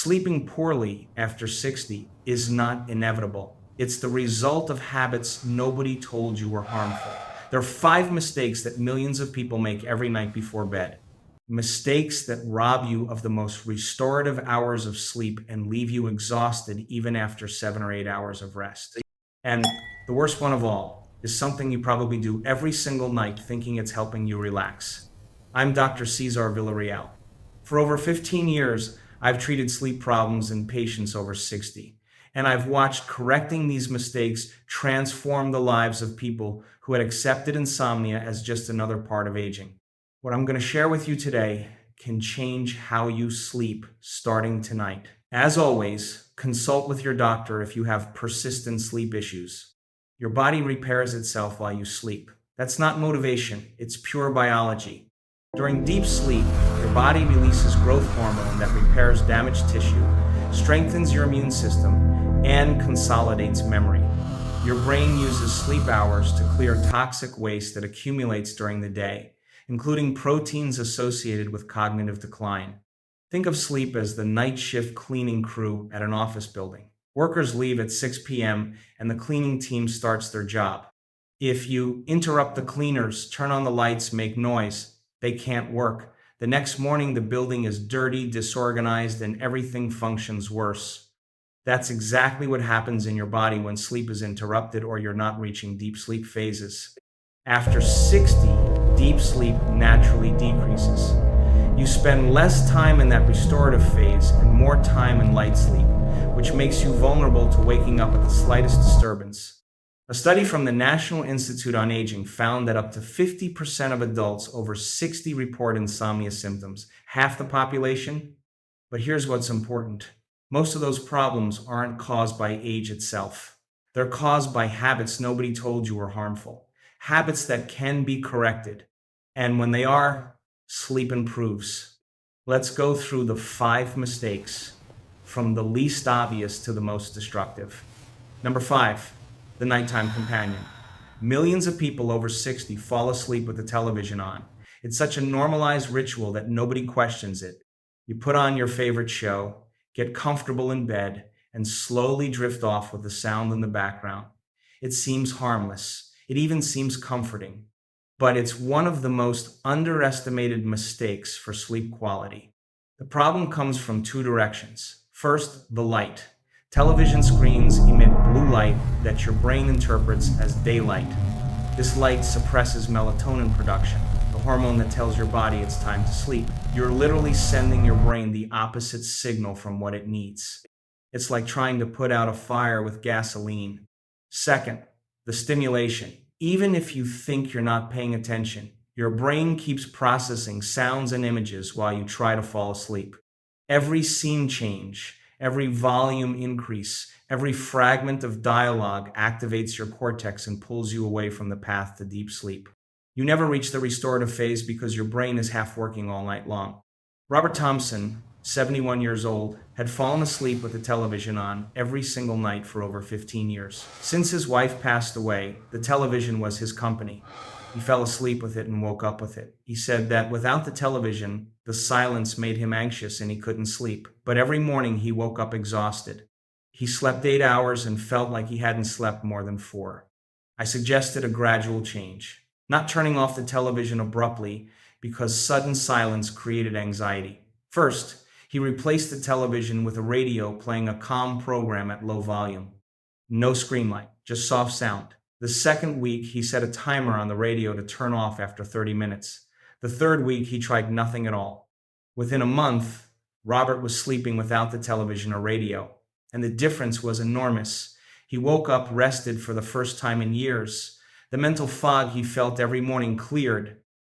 Sleeping poorly after 60 is not inevitable. It's the result of habits nobody told you were harmful. There are five mistakes that millions of people make every night before bed. Mistakes that rob you of the most restorative hours of sleep and leave you exhausted even after 7 or 8 hours of rest. And the worst one of all is something you probably do every single night thinking it's helping you relax. I'm Dr. Cezar Villareal. For over 15 years, I've treated sleep problems in patients over 60, and I've watched correcting these mistakes transform the lives of people who had accepted insomnia as just another part of aging. What I'm going to share with you today can change how you sleep starting tonight. As always, consult with your doctor if you have persistent sleep issues. Your body repairs itself while you sleep. That's not motivation, it's pure biology. During deep sleep, your body releases growth hormone that repairs damaged tissue, strengthens your immune system, and consolidates memory. Your brain uses sleep hours to clear toxic waste that accumulates during the day, including proteins associated with cognitive decline. Think of sleep as the night shift cleaning crew at an office building. Workers leave at 6 p.m. and the cleaning team starts their job. If you interrupt the cleaners, turn on the lights, make noise, they can't work. The next morning, the building is dirty, disorganized, and everything functions worse. That's exactly what happens in your body when sleep is interrupted or you're not reaching deep sleep phases. After 60, deep sleep naturally decreases. You spend less time in that restorative phase and more time in light sleep, which makes you vulnerable to waking up at the slightest disturbance. A study from the National Institute on Aging found that up to 50% of adults over 60 report insomnia symptoms, half the population. But here's what's important. Most of those problems aren't caused by age itself. They're caused by habits nobody told you were harmful, habits that can be corrected. And when they are, sleep improves. Let's go through the 5 mistakes, from the least obvious to the most destructive. Number 5. The nighttime companion. Millions of people over 60 fall asleep with the television on. It's such a normalized ritual that nobody questions it. You put on your favorite show, get comfortable in bed, and slowly drift off with the sound in the background. It seems harmless. It even seems comforting. But it's one of the most underestimated mistakes for sleep quality. The problem comes from 2 directions. First, the light. Television screens emit blue light that your brain interprets as daylight. This light suppresses melatonin production, the hormone that tells your body it's time to sleep. You're literally sending your brain the opposite signal from what it needs. It's like trying to put out a fire with gasoline. Second, the stimulation. Even if you think you're not paying attention, your brain keeps processing sounds and images while you try to fall asleep. Every scene change, every volume increase, every fragment of dialogue activates your cortex and pulls you away from the path to deep sleep. You never reach the restorative phase because your brain is half working all night long. Robert Thompson, 71 years old, had fallen asleep with the television on every single night for over 15 years. Since his wife passed away, the television was his company. He fell asleep with it and woke up with it. He said that without the television, the silence made him anxious and he couldn't sleep. But every morning he woke up exhausted. He slept 8 hours and felt like he hadn't slept more than 4. I suggested a gradual change, not turning off the television abruptly because sudden silence created anxiety. First, he replaced the television with a radio playing a calm program at low volume. No screen light, just soft sound. The second week, he set a timer on the radio to turn off after 30 minutes. The third week, he tried nothing at all. Within a month, Robert was sleeping without the television or radio, and the difference was enormous. He woke up rested for the first time in years. The mental fog he felt every morning cleared.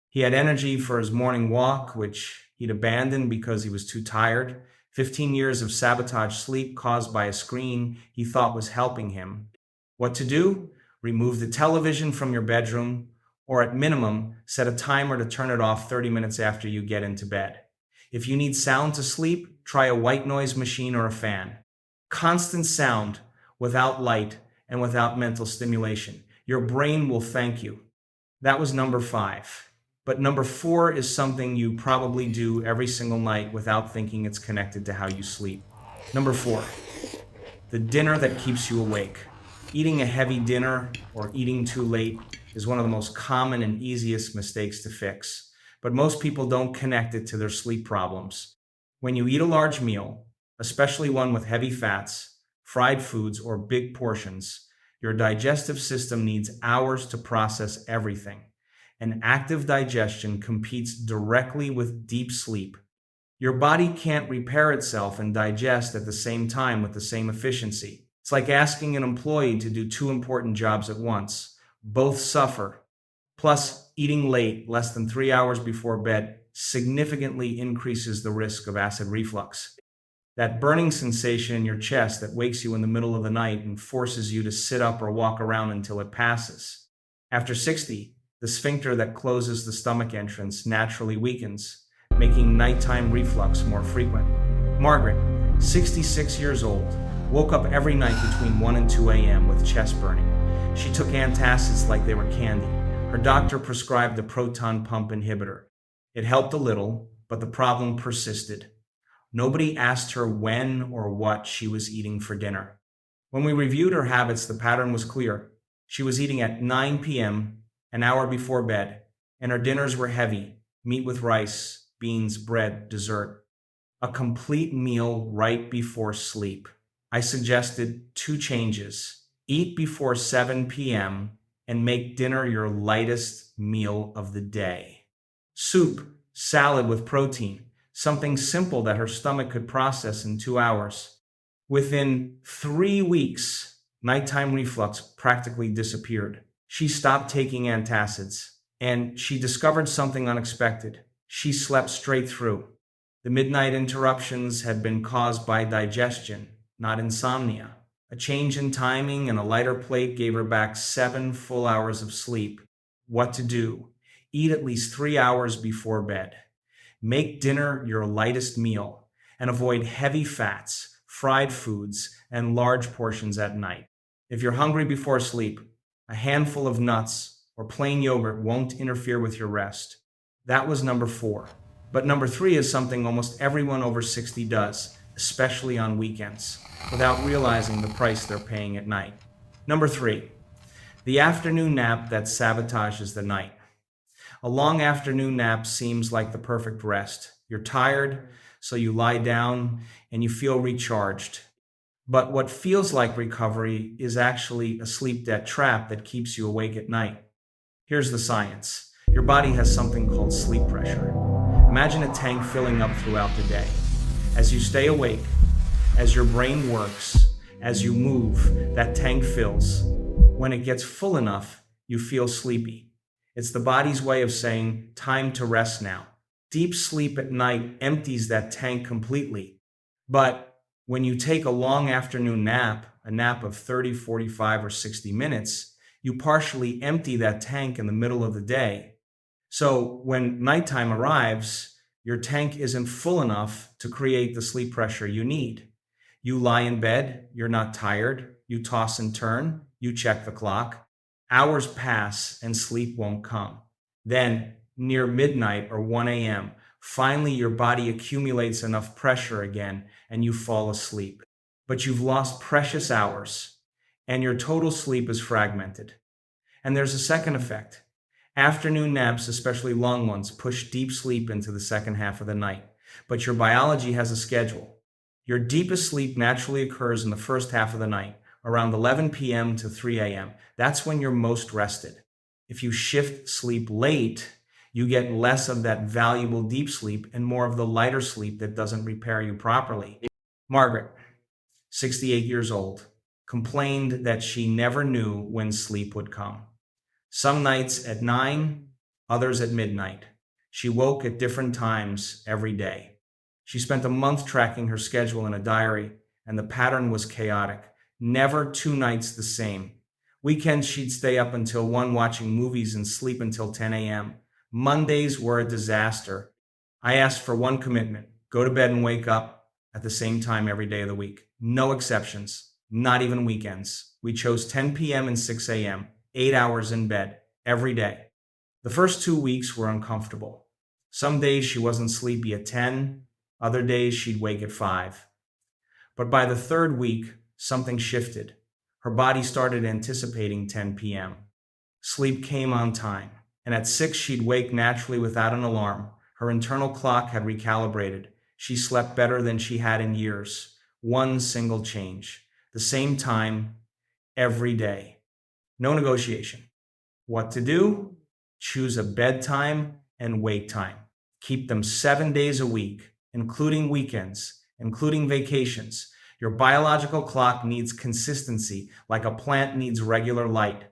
He had energy for his morning walk, which he'd abandoned because he was too tired. 15 years of sabotage sleep caused by a screen he thought was helping him. What to do? Remove the television from your bedroom, or at minimum, set a timer to turn it off 30 minutes after you get into bed. If you need sound to sleep, try a white noise machine or a fan. Constant sound without light and without mental stimulation. Your brain will thank you. That was number 5. But number four is something you probably do every single night without thinking it's connected to how you sleep. Number four, the dinner that keeps you awake. Eating a heavy dinner or eating too late is one of the most common and easiest mistakes to fix, but most people don't connect it to their sleep problems. When you eat a large meal, especially one with heavy fats, fried foods, or big portions, your digestive system needs hours to process everything. And active digestion competes directly with deep sleep. Your body can't repair itself and digest at the same time with the same efficiency. It's like asking an employee to do two important jobs at once. Both suffer. Plus, eating late, less than 3 hours before bed, significantly increases the risk of acid reflux. That burning sensation in your chest that wakes you in the middle of the night and forces you to sit up or walk around until it passes. After 60, the sphincter that closes the stomach entrance naturally weakens, making nighttime reflux more frequent. Margaret, 66 years old, woke up every night between 1 and 2 a.m. with chest burning. She took antacids like they were candy. Her doctor prescribed the proton pump inhibitor. It helped a little, but the problem persisted. Nobody asked her when or what she was eating for dinner. When we reviewed her habits, the pattern was clear. She was eating at 9 p.m., an hour before bed, and her dinners were heavy: meat with rice, beans, bread, dessert. A complete meal right before sleep. I suggested two changes. Eat before 7 p.m. and make dinner your lightest meal of the day. Soup, salad with protein, something simple that her stomach could process in 2 hours. Within 3 weeks, nighttime reflux practically disappeared. She stopped taking antacids, and she discovered something unexpected. She slept straight through. The midnight interruptions had been caused by digestion, not insomnia. A change in timing and a lighter plate gave her back 7 full hours of sleep. What to do? Eat at least 3 hours before bed. Make dinner your lightest meal and avoid heavy fats, fried foods, and large portions at night. If you're hungry before sleep, a handful of nuts or plain yogurt won't interfere with your rest. That was number four. But number three is something almost everyone over 60 does, especially on weekends, without realizing the price they're paying at night. Number three, the afternoon nap that sabotages the night. A long afternoon nap seems like the perfect rest. You're tired, so you lie down and you feel recharged. But what feels like recovery is actually a sleep debt trap that keeps you awake at night. Here's the science. Your body has something called sleep pressure. Imagine a tank filling up throughout the day. As you stay awake, as your brain works, as you move, that tank fills. When it gets full enough, you feel sleepy. It's the body's way of saying, time to rest now. Deep sleep at night empties that tank completely. But when you take a long afternoon nap, a nap of 30, 45, or 60 minutes, you partially empty that tank in the middle of the day. So when nighttime arrives, your tank isn't full enough to create the sleep pressure you need. You lie in bed, you're not tired, you toss and turn, you check the clock. Hours pass and sleep won't come. Then, near midnight or 1 a.m., finally your body accumulates enough pressure again and you fall asleep. But you've lost precious hours and your total sleep is fragmented. And there's a second effect. Afternoon naps, especially long ones, push deep sleep into the second half of the night. But your biology has a schedule. Your deepest sleep naturally occurs in the first half of the night, around 11 p.m. to 3 a.m. That's when you're most rested. If you shift sleep late, you get less of that valuable deep sleep and more of the lighter sleep that doesn't repair you properly. Margaret, 68 years old, complained that she never knew when sleep would come. Some nights at 9, others at midnight. She woke at different times every day. She spent a month tracking her schedule in a diary, and the pattern was chaotic. Never 2 nights the same. Weekends she'd stay up until 1 watching movies and sleep until 10 a.m. Mondays were a disaster. I asked for one commitment: go to bed and wake up at the same time every day of the week. No exceptions, not even weekends. We chose 10 p.m. and 6 a.m., 8 hours in bed every day. The first 2 weeks were uncomfortable. Some days she wasn't sleepy at 10, other days she'd wake at 5. But by the third week, something shifted. Her body started anticipating 10 p.m. Sleep came on time, and at 6 she'd wake naturally without an alarm. Her internal clock had recalibrated. She slept better than she had in years. One single change. The same time, every day. No negotiation. What to do? Choose a bedtime and wake time. Keep them 7 days a week, including weekends, including vacations. Your biological clock needs consistency, like a plant needs regular light.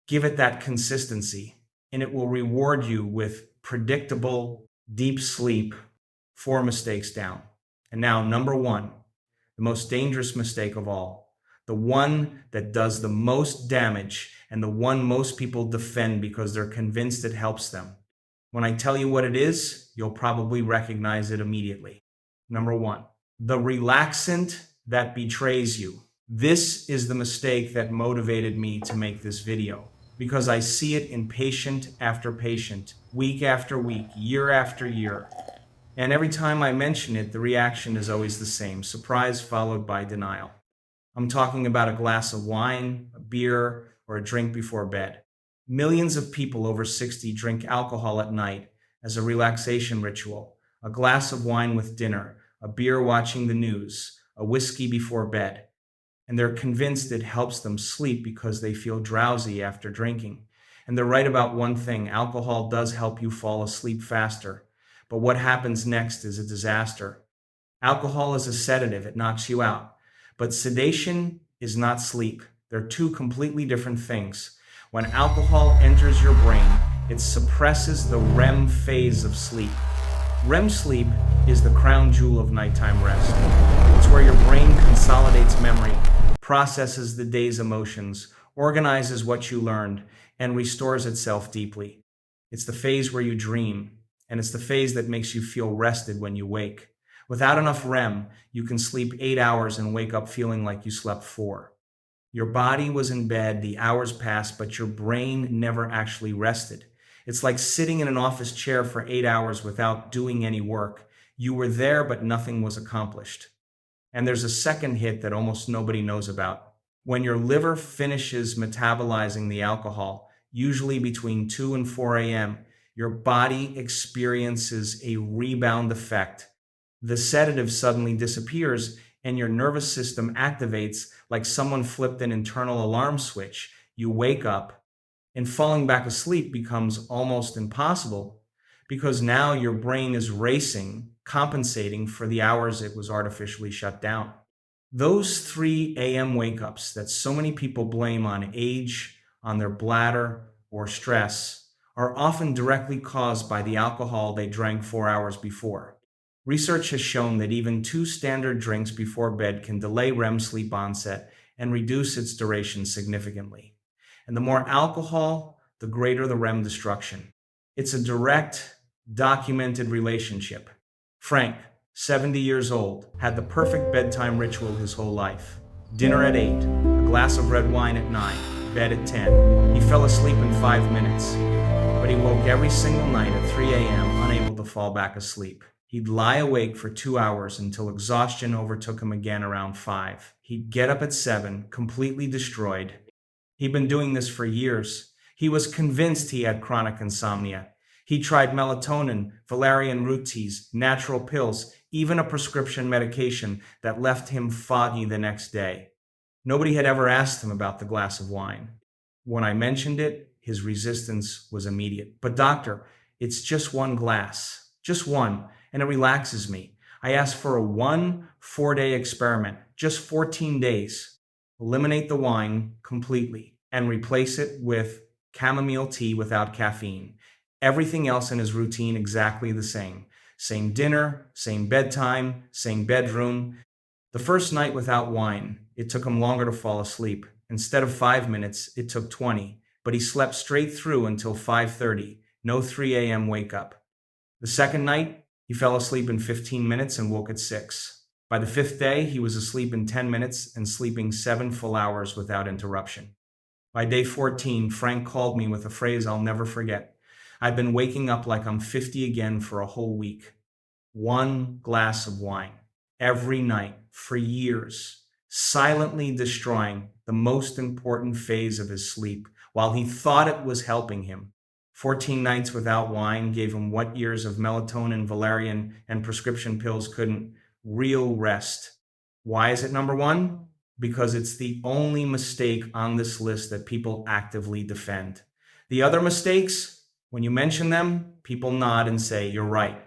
Give it that consistency, and it will reward you with predictable, deep sleep. 4 mistakes down. And now, number 1, the most dangerous mistake of all, the one that does the most damage and the one most people defend because they're convinced it helps them. When I tell you what it is, you'll probably recognize it immediately. Number 1, the relaxant that betrays you. This is the mistake that motivated me to make this video, because I see it in patient after patient, week after week, year after year. And every time I mention it, the reaction is always the same: surprise followed by denial. I'm talking about a glass of wine, a beer, or a drink before bed. Millions of people over 60 drink alcohol at night as a relaxation ritual: a glass of wine with dinner, a beer watching the news, a whiskey before bed. And they're convinced it helps them sleep because they feel drowsy after drinking. And they're right about one thing: alcohol does help you fall asleep faster. But what happens next is a disaster. Alcohol is a sedative, it knocks you out. But sedation is not sleep. They're two completely different things. When alcohol enters your brain, it suppresses the REM phase of sleep. REM sleep is the crown jewel of nighttime rest. It's where your brain consolidates memory, processes the day's emotions, organizes what you learned, and restores itself deeply. It's the phase where you dream, and it's the phase that makes you feel rested when you wake. Without enough REM, you can sleep 8 hours and wake up feeling like you slept 4. Your body was in bed, the hours passed, but your brain never actually rested. It's like sitting in an office chair for 8 hours without doing any work. You were there, but nothing was accomplished. And there's a second hit that almost nobody knows about. When your liver finishes metabolizing the alcohol, usually between 2 and 4 a.m., your body experiences a rebound effect. The sedative suddenly disappears, and your nervous system activates like someone flipped an internal alarm switch. You wake up, and falling back asleep becomes almost impossible because now your brain is racing, compensating for the hours it was artificially shut down. Those 3 a.m. wake-ups that so many people blame on age, on their bladder, or stress are often directly caused by the alcohol they drank 4 hours before. Research has shown that even 2 standard drinks before bed can delay REM sleep onset and reduce its duration significantly. And the more alcohol, the greater the REM destruction. It's a direct, documented relationship. Frank, 70 years old, had the perfect bedtime ritual his whole life. Dinner at 8, a glass of red wine at 9, bed at 10. He fell asleep in 5 minutes, but he woke every single night at 3 a.m. unable to fall back asleep. He'd lie awake for 2 hours until exhaustion overtook him again around 5. He'd get up at 7, completely destroyed. He'd been doing this for years. He was convinced he had chronic insomnia. He tried melatonin, valerian root teas, natural pills, even a prescription medication that left him foggy the next day. Nobody had ever asked him about the glass of wine. When I mentioned it, his resistance was immediate. "But doctor, it's just one glass. Just one. And it relaxes me. I asked for a 4-day experiment, just 14 days. Eliminate the wine completely and replace it with chamomile tea without caffeine. Everything else in his routine exactly the same. Same dinner, same bedtime, same bedroom. The first night without wine, it took him longer to fall asleep. Instead of 5 minutes, it took 20. But he slept straight through until 5:30. No 3 a.m. wake up. The second night, he fell asleep in 15 minutes and woke at 6. By the 5th day, he was asleep in 10 minutes and sleeping 7 full hours without interruption. By day 14, Frank called me with a phrase I'll never forget. I've been waking up like I'm 50 again for a whole week. One glass of wine every night for years, silently destroying the most important phase of his sleep while he thought it was helping him. 14 nights without wine gave him what years of melatonin, valerian, and prescription pills couldn't: real rest. Why is it number one? Because it's the only mistake on this list that people actively defend. The other mistakes, when you mention them, people nod and say, "You're right."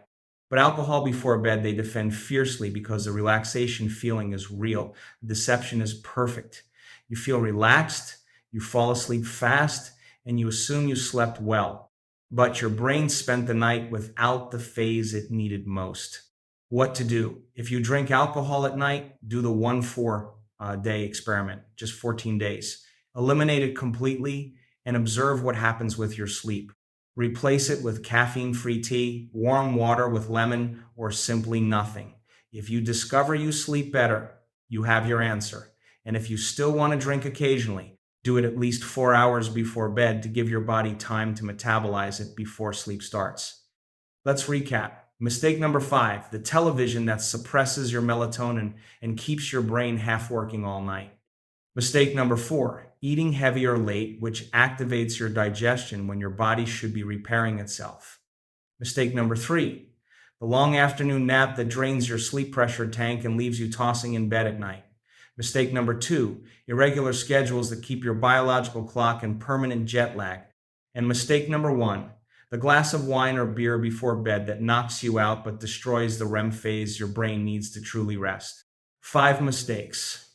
But alcohol before bed, they defend fiercely because the relaxation feeling is real. The deception is perfect. You feel relaxed, you fall asleep fast, and you assume you slept well. But your brain spent the night without the phase it needed most. What to do? If you drink alcohol at night, do the 1-4 day experiment, just 14 days. Eliminate it completely and observe what happens with your sleep. Replace it with caffeine-free tea, warm water with lemon, or simply nothing. If you discover you sleep better, you have your answer. And if you still want to drink occasionally, do it at least 4 hours before bed to give your body time to metabolize it before sleep starts. Let's recap. Mistake number 5, the television that suppresses your melatonin and keeps your brain half working all night. Mistake number 4, eating heavy or late, which activates your digestion when your body should be repairing itself. Mistake number 3, the long afternoon nap that drains your sleep pressure tank and leaves you tossing in bed at night. Mistake number 2, irregular schedules that keep your biological clock in permanent jet lag. And mistake number 1, the glass of wine or beer before bed that knocks you out but destroys the REM phase your brain needs to truly rest. 5 mistakes,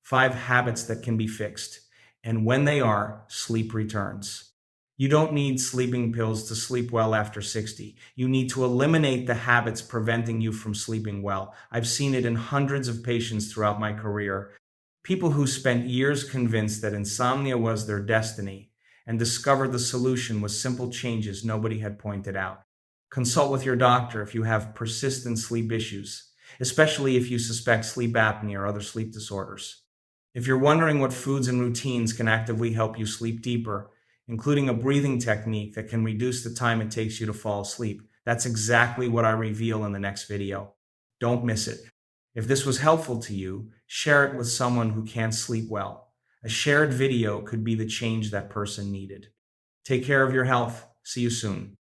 5 habits that can be fixed. And when they are, sleep returns. You don't need sleeping pills to sleep well after 60. You need to eliminate the habits preventing you from sleeping well. I've seen it in hundreds of patients throughout my career. People who spent years convinced that insomnia was their destiny and discovered the solution was simple changes nobody had pointed out. Consult with your doctor if you have persistent sleep issues, especially if you suspect sleep apnea or other sleep disorders. If you're wondering what foods and routines can actively help you sleep deeper, including a breathing technique that can reduce the time it takes you to fall asleep, that's exactly what I reveal in the next video. Don't miss it. If this was helpful to you, share it with someone who can't sleep well. A shared video could be the change that person needed. Take care of your health. See you soon.